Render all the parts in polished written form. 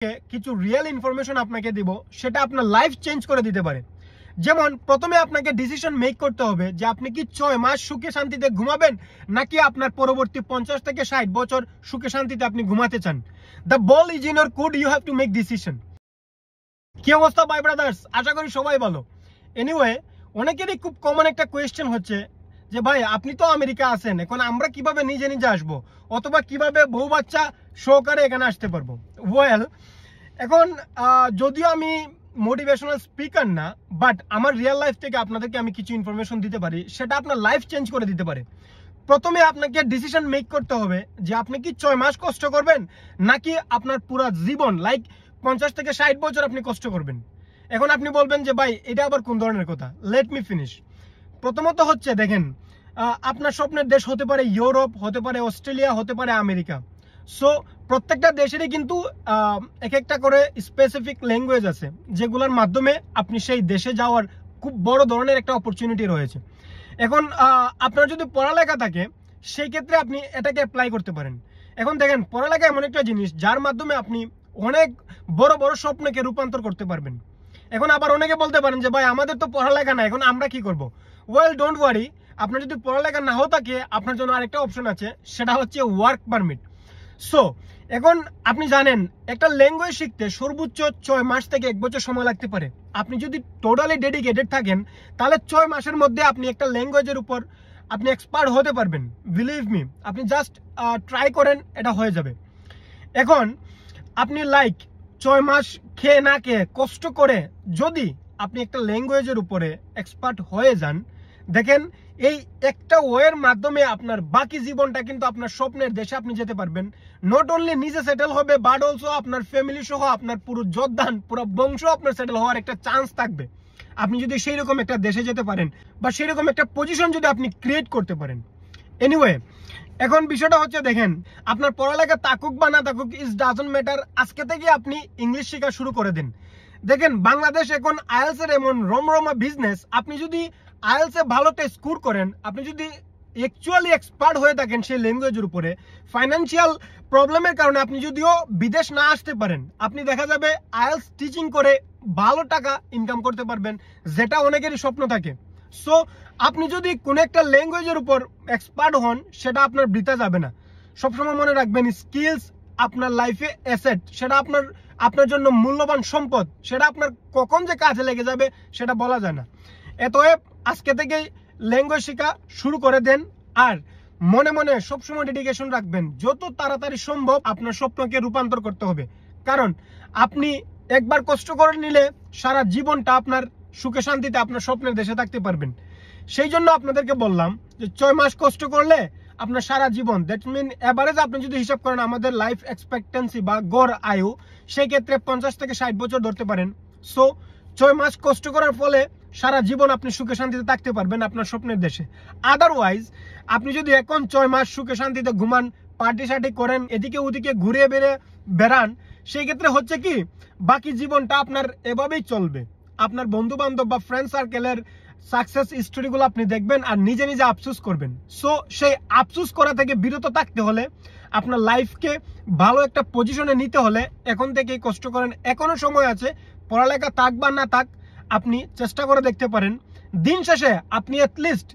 কিছু real information আপনাকে দিব, সেটা আপনার লাইফ চেঞ্জ করে দিতে পারে। যেমন প্রথমে আপনাকে ডিসিশন মেক করতে হবে যে আপনি কি 6 মাস সুখে শান্তিতে ঘুমাবেন, নাকি আপনার পরবর্তী 50 থেকে 60 বছর সুখে শান্তিতে আপনি ঘুমাতে চান। The ball is in your court, you have to make decision. কি অবস্থা ভাই ব্রাদার্স, আশা করি সবাই ভালো। এনিওয়ে, অনেকেরই খুব কমন একটা কোয়েশ্চেন হচ্ছে যে ভাই আপনি তো আমেরিকা আছেন, এখন আমরা কিভাবে নিজে নিজে আসবো, অথবা কিভাবে বউ বাচ্চা সহকারে এখানে আসতে পারবো। ওয়েল, এখন যদিও আমি মোটিভেশনাল স্পিকার না, বাট আমার রিয়েল লাইফ থেকে আপনাদেরকে আমি কিছু ইনফরমেশন দিতে পারি, সেটা আপনার লাইফ চেঞ্জ করে দিতে পারে। প্রথমে আপনাকে ডিসিশন মেক করতে হবে যে আপনি কি 6 মাস কষ্ট করবেন, নাকি আপনার পুরো জীবন লাইক 50 থেকে 60 বছর আপনি কষ্ট করবেন। এখন আপনি বলবেন যে ভাই এটা আবার কোন ধরনের কথা, লেট মি ফিনিশ। প্রথমত হচ্ছে দেখেন, আপনার স্বপ্নের দেশ হতে পারে ইউরোপ, হতে পারে অস্ট্রেলিয়া, হতে পারে আমেরিকা। সো প্রত্যেকটা দেশেরই কিন্তু এক একটা করে স্পেসিফিক ল্যাঙ্গুয়েজ আছে, যেগুলোর মাধ্যমে আপনি সেই দেশে যাওয়ার খুব বড় ধরনের একটা অপরচুনিটি রয়েছে। এখন আপনার যদি পড়ালেখা থাকে, সেই ক্ষেত্রে আপনি এটাকে অ্যাপ্লাই করতে পারেন। এখন দেখেন, পড়ালেখা এমন একটা জিনিস যার মাধ্যমে আপনি অনেক বড় বড় স্বপ্নকে রূপান্তর করতে পারবেন। এখন আবার অনেকে বলতে পারেন যে ভাই আমাদের তো পড়ালেখা না, এখন আমরা কি করব। ওয়েল, ডোন্ট ওয়ারি, আপনার যদি পড়ালেখা নাও থাকে, আপনার জন্য আরেকটা অপশন আছে, সেটা হচ্ছে ওয়ার্ক পারমিট। সো এখন আপনি জানেন একটা ল্যাঙ্গুয়েজ শিখতে সর্বোচ্চ 6 মাস থেকে 1 বছর সময় লাগতে পারে। আপনি যদি টোটালি ডেডিকেটেড থাকেন, তাহলে 6 মাসের মধ্যে আপনি একটা ল্যাঙ্গুয়েজের উপর আপনি এক্সপার্ট হতে পারবেন। বিলিভ মি, আপনি জাস্ট ট্রাই করেন, এটা হয়ে যাবে। এখন আপনি লাইক 6 মাস খেয়ে না খেয়ে কষ্ট করে যদি আপনি একটা ল্যাঙ্গুয়েজের উপরে এক্সপার্ট হয়ে যান, দেখেন এই একটা ওয়ের মাধ্যমে আপনার বাকি জীবনটা কিন্তু আপনার স্বপ্নের দেশে আপনি যেতে পারবেন। নট অনলি নিজে সেটেল হবে, বাট অলসো আপনার ফ্যামিলি সহ আপনার পুরো যোদ্ধান, পুরো বংশ আপনার সেটেল হওয়ার একটা চান্স থাকবে, আপনি যদি সেই রকম একটা দেশে যেতে পারেন, বা সেই রকম একটা পজিশন যদি আপনি ক্রিয়েট করতে পারেন। এনিওয়ে, এখন বিষয়টা হচ্ছে দেখেন, আপনার পড়ালেখা থাকুক বা না থাকুক, ইজ ডাজন্ট ম্যাটার। আজকে থেকে আপনি ইংলিশ শেখা শুরু করে দিন। দেখেন বাংলাদেশ এখন আইএলস এর এমন রমরমা বিজনেস, আপনি যদি আইএলস এ ভালো টেস্ট স্কোর করেন, আপনি যদি অ্যাকচুয়ালি এক্সপার্ট হয়ে থাকেন সেই ল্যাঙ্গুয়েজের উপরে, ফাইন্যান্সিয়াল প্রবলেমের কারণে আপনি যদিও বিদেশ না আসতে পারেন, আপনি দেখা যাবে আইএলস টিচিং করে ভালো টাকা ইনকাম করতে পারবেন, যেটা অনেকেরই স্বপ্ন থাকে। সো আপনি যদি কোনো একটা ল্যাঙ্গুয়েজের উপর এক্সপার্ট হন, সেটা আপনার বৃথা যাবে না। সবসময় মনে রাখবেন, স্কিলস আপনার লাইফে অ্যাসেট, সেটা আপনার জন্য মূল্যবান সম্পদ, সেটা আপনার কখন যে কাজে লেগে যাবে সেটা বলা যায় না। এতএব আজকে থেকেই ল্যাঙ্গুয়েজ শেখা শুরু করে দেন, আর মনে মনে সবসময় ডেডিকেশন রাখবেন, যত তাড়াতাড়ি সম্ভব আপনার স্বপ্নকে রূপান্তর করতে হবে। কারণ আপনি একবার কষ্ট করে নিলে সারা জীবনটা আপনার সুখে শান্তিতে আপনার স্বপ্নের দেশে থাকতে পারবেন। সেই জন্য আপনাদেরকে বললাম যে 6 মাস কষ্ট করলে আপনার সারা জীবন, দ্যাট মিন এভারেজ আপনি যদি হিসাব করেন আমাদের লাইফ এক্সপেক্টেন্সি বা গড় আয়ু, সেই ক্ষেত্রে 50 থেকে 60 বছর ধরতে পারেন। সো 6 মাস কষ্ট করার ফলে সারা জীবন আপনি সুখে শান্তিতে থাকতে পারবেন আপনার স্বপ্নের দেশে। আদারওয়াইজ আপনি যদি এখন 6 মাস সুখে শান্তিতে ঘুমান, পার্টি সার্টি করেন, এদিকে ওদিকে ঘুরে বেড়ান, সেই ক্ষেত্রে হচ্ছে কি, বাকি জীবনটা আপনার এভাবেই চলবে। আপনার বন্ধু বান্ধব বা ফ্রেন্ড সার্কেলের সাকসেস স্টোরিগুলো আপনি দেখবেন আর নিজে নিজে আফসোস করবেন। সো সেই আফসোস করা থেকে বিরত থাকতে হলে, আপনার লাইফকে ভালো একটা পজিশনে নিতে হলে এখন থেকেই কষ্ট করেন। এখনো সময় আছে, পড়ালেখা থাক বা না থাক, আপনি চেষ্টা করে দেখতে পারেন। দিন শেষে আপনি অ্যাটলিস্ট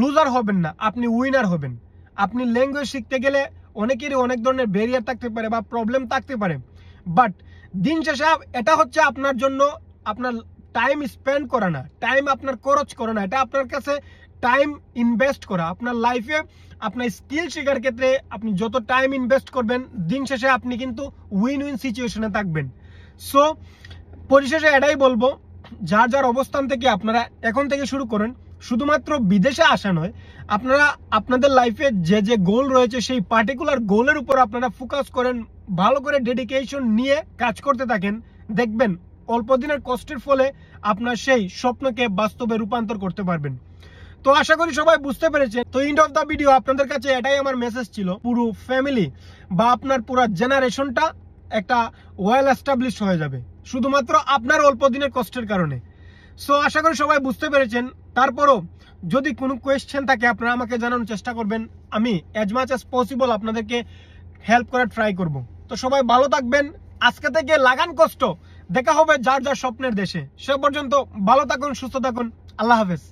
লুজার হবেন না, আপনি উইনার হবেন। আপনি ল্যাঙ্গুয়েজ শিখতে গেলে অনেকেরই অনেক ধরনের ব্যারিয়ার থাকতে পারে বা প্রবলেম থাকতে পারে, বাট দিন শেষে এটা হচ্ছে আপনার জন্য আপনার টাইম স্পেন্ড করা না, টাইম আপনার খরচ করা না, এটা আপনার কাছে টাইম ইনভেস্ট করা। আপনার লাইফে আপনার স্কিল শেখার ক্ষেত্রে আপনি যত টাইম ইনভেস্ট করবেন, দিন শেষে আপনি কিন্তু উইন উইন সিচুয়েশনে থাকবেন। সো পরিশেষে এটাই বলবো, যার যার অবস্থান থেকে আপনারা এখন থেকে শুরু করেন। শুধুমাত্র বিদেশে আসা নয়, আপনারা আপনাদের লাইফে যে যে গোল রয়েছে, সেই পার্টিকুলার গোলের উপর আপনারা ফোকাস করেন, ভালো করে ডেডিকেশন নিয়ে কাজ করতে থাকেন। দেখবেন অল্প দিনের কষ্টের ফলে আপনার সেই স্বপ্নকে বাস্তবে রূপান্তর করতে পারবেন। তো আশা করি সবাই বুঝতে পেরেছেন। তো এন্ড অফ দ্য ভিডিও আপনাদের কাছে এটাই আমার মেসেজ ছিল, পুরো ফ্যামিলি বা আপনার পুরো জেনারেশনটা একটা ওয়েল এস্টাবলিশ হয়ে যাবে শুধুমাত্র আপনার অল্প দিনের কষ্টের কারণে। সো আশা করি সবাই বুঝতে পেরেছেন। তারপরও যদি কোনো কোয়েশ্চেন থাকে আপনারা আমাকে জানানোর চেষ্টা করবেন, আমি অ্যাজ মাচ অ্যাজ পসিবল আপনাদেরকে হেল্প করার ট্রাই করব। তো সবাই ভালো থাকবেন, আজকে থেকে লাগান কষ্ট, দেখা হবে যার যার স্বপ্নের দেশে। সে পর্যন্ত ভালো থাকুন, সুস্থ থাকুন, আল্লাহ হাফেজ।